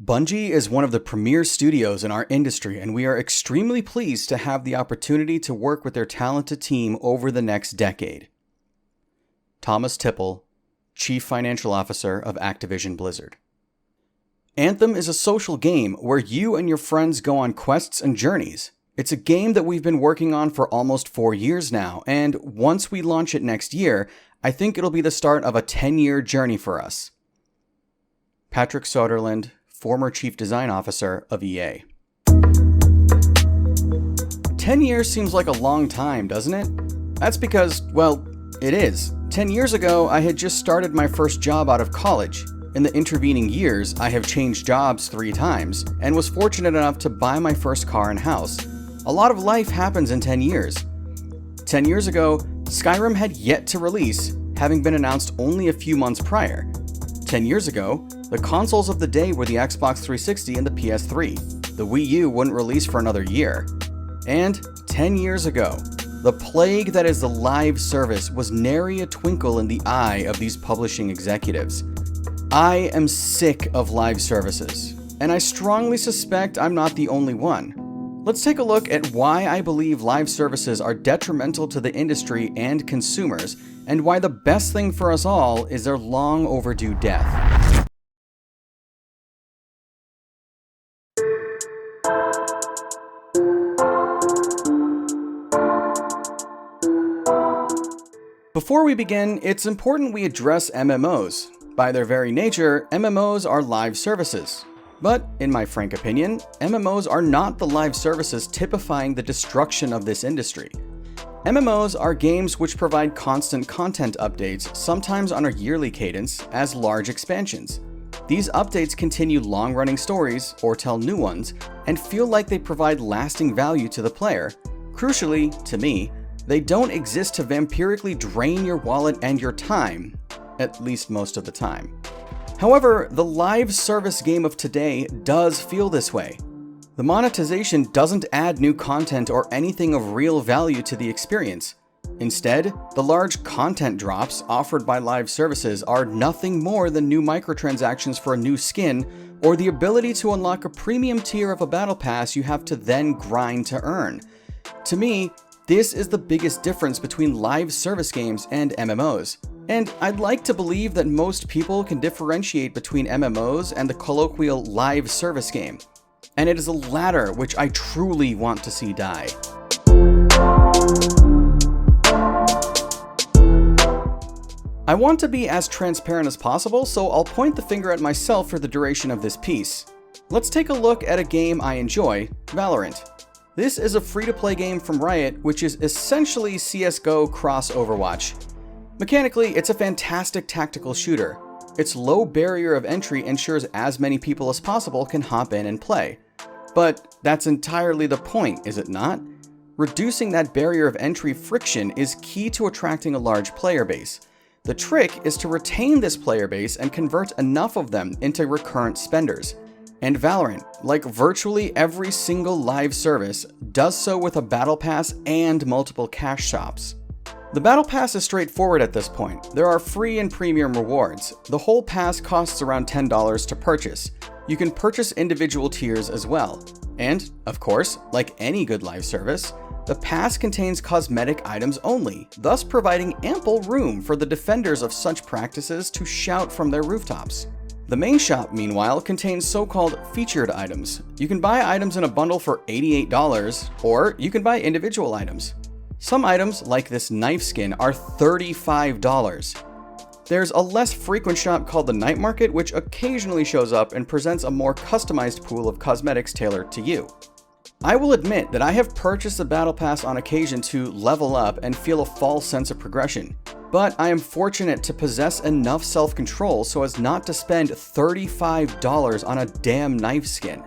Bungie is one of the premier studios in our industry, and we are extremely pleased to have the opportunity to work with their talented team over the next decade. Thomas Tipple, Chief Financial Officer of Activision Blizzard. Anthem is a social game where you and your friends go on quests and journeys. It's a game that we've been working on for almost 4 years now, and once we launch it next year, I think it'll be the start of a 10-year journey for us. Patrick Soderlund, former Chief Design Officer of EA. 10 years seems like a long time, doesn't it? That's because, well, it is. 10 years ago, I had just started my first job out of college. In the intervening years, I have changed jobs 3 times, and was fortunate enough to buy my first car and house. A lot of life happens in 10 years. 10 years ago, Skyrim had yet to release, having been announced only a few months prior. 10 years ago, the consoles of the day were the Xbox 360 and the PS3. The Wii U wouldn't release for another year. And 10 years ago, the plague that is the live service was nary a twinkle in the eye of these publishing executives. I am sick of live services, and I strongly suspect I'm not the only one. Let's take a look at why I believe live services are detrimental to the industry and consumers, and why the best thing for us all is their long overdue death. Before we begin, it's important we address MMOs. By their very nature, MMOs are live services. But, in my frank opinion, MMOs are not the live services typifying the destruction of this industry. MMOs are games which provide constant content updates, sometimes on a yearly cadence, as large expansions. These updates continue long-running stories, or tell new ones, and feel like they provide lasting value to the player. Crucially, to me, they don't exist to vampirically drain your wallet and your time, at least most of the time. However, the live service game of today does feel this way. The monetization doesn't add new content or anything of real value to the experience. Instead, the large content drops offered by live services are nothing more than new microtransactions for a new skin, or the ability to unlock a premium tier of a battle pass you have to then grind to earn. To me, this is the biggest difference between live service games and MMOs. And I'd like to believe that most people can differentiate between MMOs and the colloquial live service game. And it is the latter which I truly want to see die. I want to be as transparent as possible, so I'll point the finger at myself for the duration of this piece. Let's take a look at a game I enjoy, Valorant. This is a free-to-play game from Riot, which is essentially CSGO cross Overwatch. Mechanically, it's a fantastic tactical shooter. Its low barrier of entry ensures as many people as possible can hop in and play. But that's entirely the point, is it not? Reducing that barrier of entry friction is key to attracting a large player base. The trick is to retain this player base and convert enough of them into recurrent spenders. And Valorant, like virtually every single live service, does so with a battle pass and multiple cash shops. The battle pass is straightforward at this point. There are free and premium rewards. The whole pass costs around $10 to purchase. You can purchase individual tiers as well. And, of course, like any good live service, the pass contains cosmetic items only, thus providing ample room for the defenders of such practices to shout from their rooftops. The main shop, meanwhile, contains so-called featured items. You can buy items in a bundle for $88, or you can buy individual items. Some items, like this knife skin, are $35. There's a less frequent shop called the Night Market, which occasionally shows up and presents a more customized pool of cosmetics tailored to you. I will admit that I have purchased the Battle Pass on occasion to level up and feel a false sense of progression. But I am fortunate to possess enough self-control so as not to spend $35 on a damn knife skin.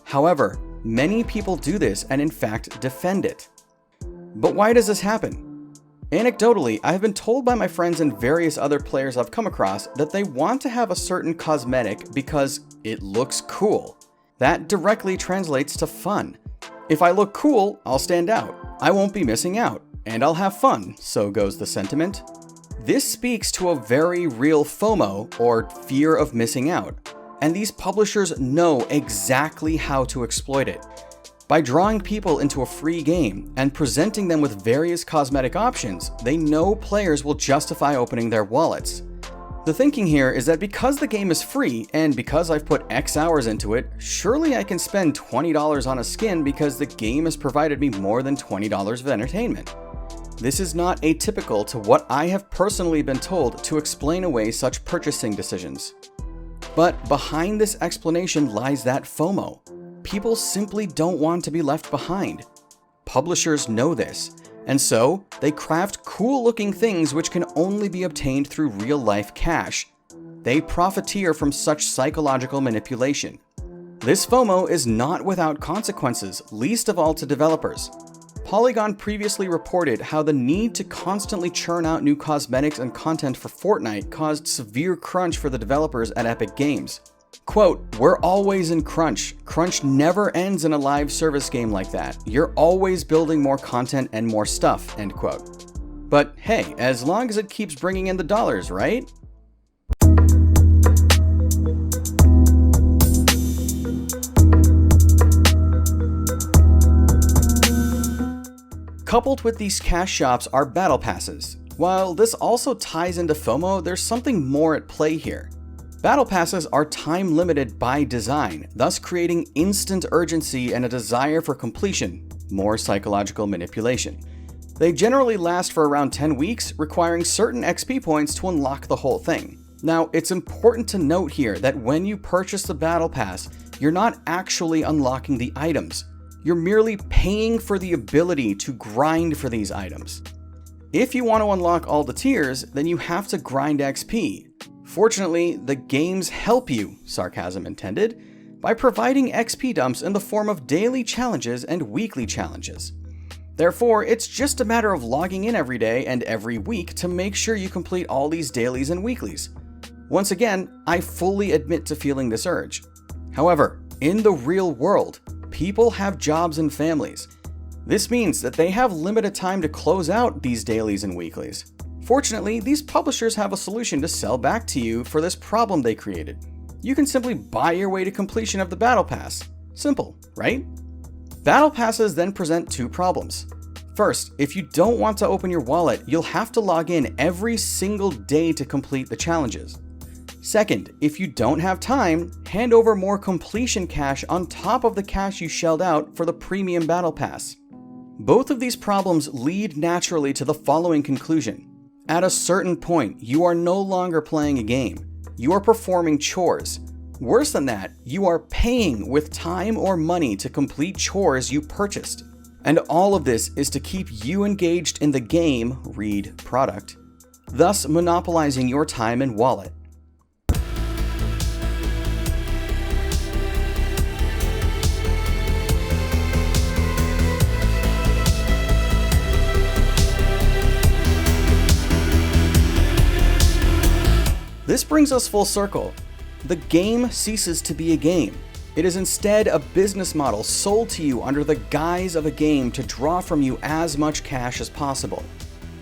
However, many people do this and in fact defend it. But why does this happen? Anecdotally, I have been told by my friends and various other players I've come across that they want to have a certain cosmetic because it looks cool. That directly translates to fun. If I look cool, I'll stand out. I won't be missing out, and I'll have fun, so goes the sentiment. This speaks to a very real FOMO, or fear of missing out. and these publishers know exactly how to exploit it. By drawing people into a free game and presenting them with various cosmetic options, they know players will justify opening their wallets. The thinking here is that because the game is free, and because I've put X hours into it, surely I can spend $20 on a skin because the game has provided me more than $20 of entertainment. This is not atypical to what I have personally been told to explain away such purchasing decisions. But behind this explanation lies that FOMO. People simply don't want to be left behind. Publishers know this, and so they craft cool-looking things which can only be obtained through real-life cash. They profiteer from such psychological manipulation. This FOMO is not without consequences, least of all to developers. Polygon previously reported how the need to constantly churn out new cosmetics and content for Fortnite caused severe crunch for the developers at Epic Games. Quote, "We're always in crunch. Crunch never ends in a live service game like that. You're always building more content and more stuff," end quote. But hey, as long as it keeps bringing in the dollars, right? Coupled with these cash shops are battle passes. While this also ties into FOMO, there's something more at play here. Battle passes are time limited by design, thus creating instant urgency and a desire for completion, more psychological manipulation. They generally last for around 10 weeks, requiring certain XP points to unlock the whole thing. Now, it's important to note here that when you purchase the battle pass, you're not actually unlocking the items. You're merely paying for the ability to grind for these items. If you want to unlock all the tiers, then you have to grind XP. Fortunately, the games help you, sarcasm intended, by providing XP dumps in the form of daily challenges and weekly challenges. Therefore, it's just a matter of logging in every day and every week to make sure you complete all these dailies and weeklies. Once again, I fully admit to feeling this urge. However, in the real world, people have jobs and families. This means that they have limited time to close out these dailies and weeklies. Fortunately, these publishers have a solution to sell back to you for this problem they created. You can simply buy your way to completion of the Battle Pass. Simple, right? Battle Passes then present two problems. First, if you don't want to open your wallet, you'll have to log in every single day to complete the challenges. Second, if you don't have time, hand over more completion cash on top of the cash you shelled out for the premium Battle Pass. Both of these problems lead naturally to the following conclusion. At a certain point, you are no longer playing a game. You are performing chores. Worse than that, you are paying with time or money to complete chores you purchased. And all of this is to keep you engaged in the game, read product, thus monopolizing your time and wallet. This brings us full circle. The game ceases to be a game. It is instead a business model sold to you under the guise of a game to draw from you as much cash as possible.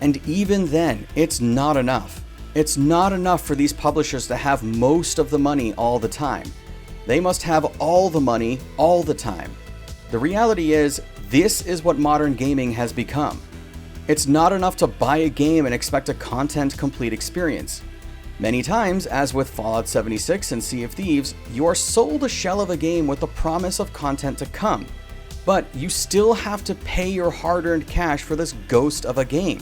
And even then, it's not enough. It's not enough for these publishers to have most of the money all the time. They must have all the money all the time. The reality is, this is what modern gaming has become. It's not enough to buy a game and expect a content-complete experience. Many times, as with Fallout 76 and Sea of Thieves, you are sold a shell of a game with the promise of content to come, but you still have to pay your hard-earned cash for this ghost of a game.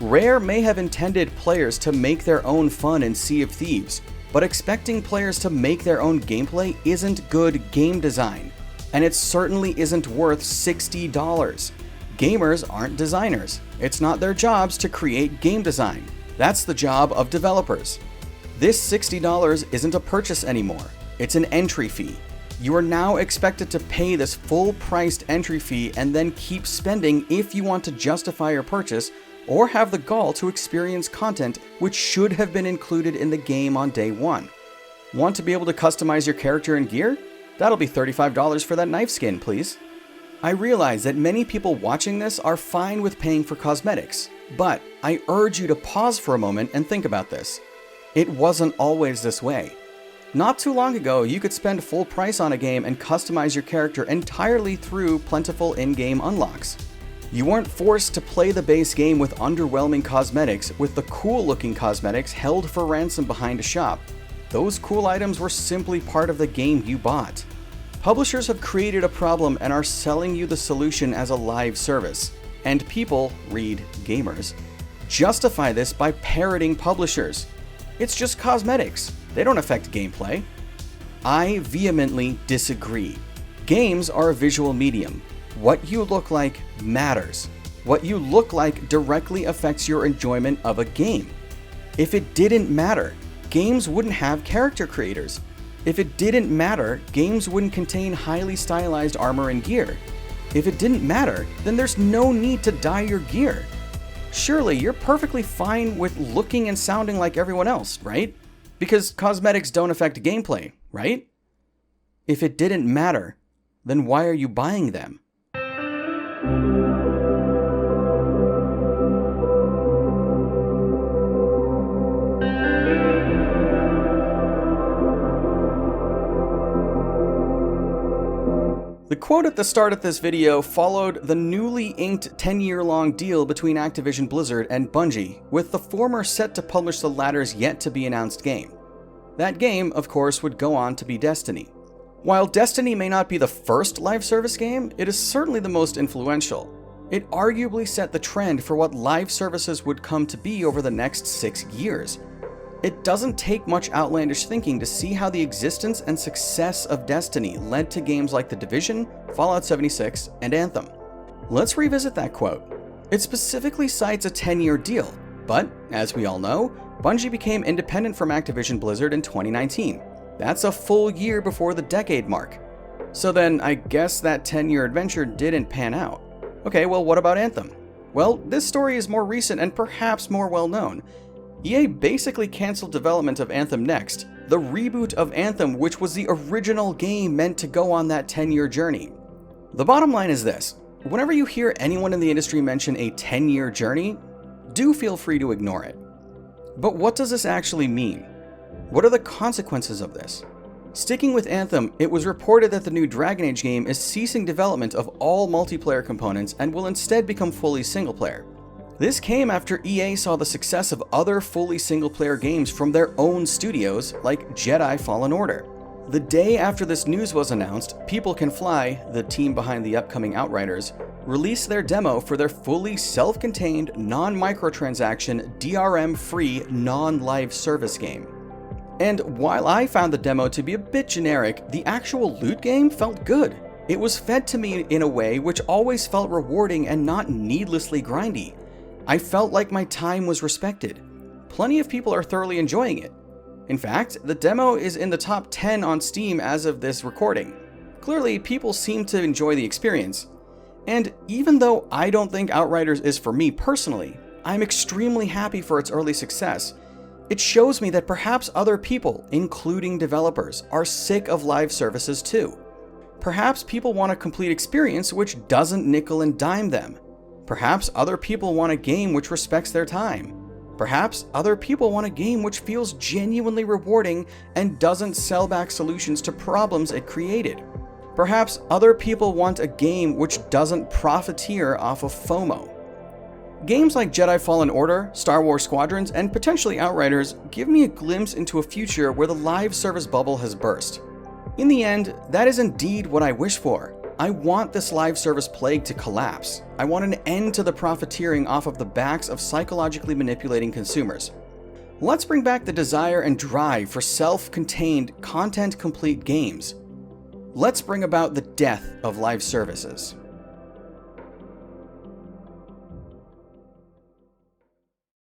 Rare may have intended players to make their own fun in Sea of Thieves, but expecting players to make their own gameplay isn't good game design, and it certainly isn't worth $60. Gamers aren't designers. It's not their jobs to create game design. That's the job of developers. This $60 isn't a purchase anymore. It's an entry fee. You are now expected to pay this full-priced entry fee and then keep spending if you want to justify your purchase or have the gall to experience content which should have been included in the game on day one. Want to be able to customize your character and gear? That'll be $35 for that knife skin, please. I realize that many people watching this are fine with paying for cosmetics, but I urge you to pause for a moment and think about this. It wasn't always this way. Not too long ago, you could spend full price on a game and customize your character entirely through plentiful in-game unlocks. You weren't forced to play the base game with underwhelming cosmetics, with the cool-looking cosmetics held for ransom behind a shop. Those cool items were simply part of the game you bought. Publishers have created a problem and are selling you the solution as a live service. And people, read gamers, justify this by parroting publishers. It's just cosmetics. They don't affect gameplay. I vehemently disagree. Games are a visual medium. What you look like matters. What you look like directly affects your enjoyment of a game. If it didn't matter, games wouldn't have character creators. If it didn't matter, games wouldn't contain highly stylized armor and gear. If it didn't matter, then there's no need to dye your gear. Surely you're perfectly fine with looking and sounding like everyone else, right? Because cosmetics don't affect gameplay, right? If it didn't matter, then why are you buying them? The quote at the start of this video followed the newly inked 10-year-long deal between Activision Blizzard and Bungie, with the former set to publish the latter's yet-to-be-announced game. That game, of course, would go on to be Destiny. While Destiny may not be the first live service game, it is certainly the most influential. It arguably set the trend for what live services would come to be over the next 6 years. It doesn't take much outlandish thinking to see how the existence and success of Destiny led to games like The Division, Fallout 76, and Anthem. Let's revisit that quote. It specifically cites a 10-year deal, but, as we all know, Bungie became independent from Activision Blizzard in 2019. That's a full year before the decade mark. So then, I guess that 10-year adventure didn't pan out. Okay, well, what about Anthem? Well, this story is more recent and perhaps more well-known. EA basically canceled development of Anthem Next, the reboot of Anthem, which was the original game meant to go on that 10-year journey. The bottom line is this: whenever you hear anyone in the industry mention a 10-year journey, do feel free to ignore it. But what does this actually mean? What are the consequences of this? Sticking with Anthem, it was reported that the new Dragon Age game is ceasing development of all multiplayer components and will instead become fully single-player. This came after EA saw the success of other fully single-player games from their own studios, like Jedi Fallen Order. The day after this news was announced, People Can Fly, the team behind the upcoming Outriders, released their demo for their fully self-contained, non-microtransaction, DRM-free, non-live service game. And while I found the demo to be a bit generic, the actual loot game felt good. It was fed to me in a way which always felt rewarding and not needlessly grindy. I felt like my time was respected. Plenty of people are thoroughly enjoying it. In fact, the demo is in the top 10 on Steam as of this recording. Clearly, people seem to enjoy the experience. And even though I don't think Outriders is for me personally, I'm extremely happy for its early success. It shows me that perhaps other people, including developers, are sick of live services too. Perhaps people want a complete experience which doesn't nickel and dime them. Perhaps other people want a game which respects their time. Perhaps other people want a game which feels genuinely rewarding and doesn't sell back solutions to problems it created. Perhaps other people want a game which doesn't profiteer off of FOMO. Games like Jedi Fallen Order, Star Wars Squadrons, and potentially Outriders give me a glimpse into a future where the live service bubble has burst. In the end, that is indeed what I wish for. I want this live service plague to collapse. I want an end to the profiteering off of the backs of psychologically manipulating consumers. Let's bring back the desire and drive for self-contained, content-complete games. Let's bring about the death of live services.